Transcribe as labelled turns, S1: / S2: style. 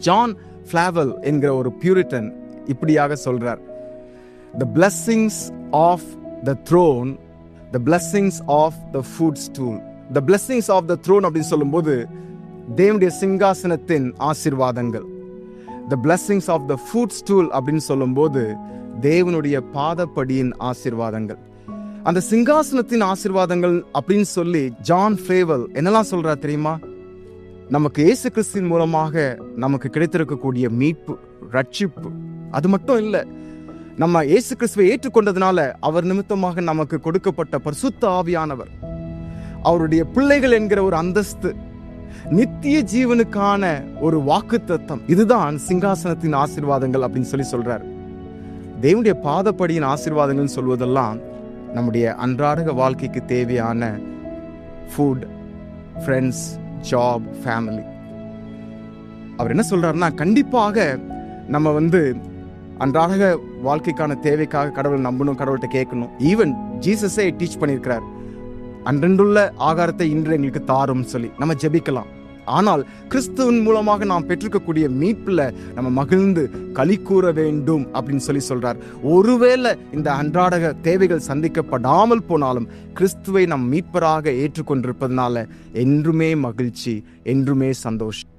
S1: John ஃபிளாவல் என்கிற ஒரு Puritan இப்படியாக சொல்றார், the blessings of the throne, the blessings of the footstool. the blessings of the throne அப்படின்னு சொல்லும்போது தேவனுடைய சிங்காசனத்தின் ஆசீர்வாதங்கள். the blessings of the footstool அப்படின்னு சொல்லும்போது தேவனுடைய பாதப்படியின் ஆசீர்வாதங்கள். அந்த சிங்காசனத்தின் ஆசீர்வாதங்கள் அப்படின்னு சொல்லி ஜான் ஃபிளாவல் என்னெல்லாம் சொல்றா தெரியுமா? நமக்கு இயேசு கிறிஸ்துவின் மூலமாக நமக்கு கிடைத்திருக்கக்கூடிய மீட்பு, ரட்சிப்பு, அது மட்டும் இல்ல, நம்ம இயேசு கிறிஸ்துவை ஏற்றுக்கொண்டதுனால அவர் நிமித்தமாக நமக்கு கொடுக்கப்பட்ட பரிசுத்த ஆவியானவர், அவருடைய பிள்ளைகள் என்கிற ஒரு அந்தஸ்து, நித்திய ஜீவனுக்கான ஒரு வாக்குத்தத்தம், இதுதான் சிங்காசனத்தின் ஆசீர்வாதங்கள் அப்படின்னு சொல்லி சொல்றார். தேவனுடைய பாதப்படியின் ஆசீர்வாதங்கள் சொல்வதெல்லாம் நம்முடைய அன்றாட வாழ்க்கைக்கு தேவையான ஃபுட், ஃப்ரெண்ட்ஸ், ஜாப், ஃபேமிலி. அவர் என்ன சொல்றாருன்னா, கண்டிப்பாக நம்ம அன்றாட வாழ்க்கைக்கான தேவைக்காக கடவுளை நம்பணும், கடவுள்கிட்ட கேட்கணும். ஈவன் ஜீசஸே டீச் பண்ணியிருக்கிறார், அன்றன்றுள்ள ஆகாரத்தை இன்று எங்களுக்கு தாரும் சொல்லி நம்ம ஜெபிக்கலாம். ஆனால் கிறிஸ்துவின் மூலமாக நாம் பெற்றிருக்கக்கூடிய மீட்புல நம்ம மகிழ்ந்து களி கூற வேண்டும் அப்படின்னு சொல்லி சொல்றார். ஒருவேளை இந்த அன்றாட தேவைகள் சந்திக்கப்படாமல் போனாலும் கிறிஸ்துவை நம் மீட்பராக ஏற்றுக்கொண்டிருப்பதனால என்றுமே மகிழ்ச்சி, என்றுமே சந்தோஷம்.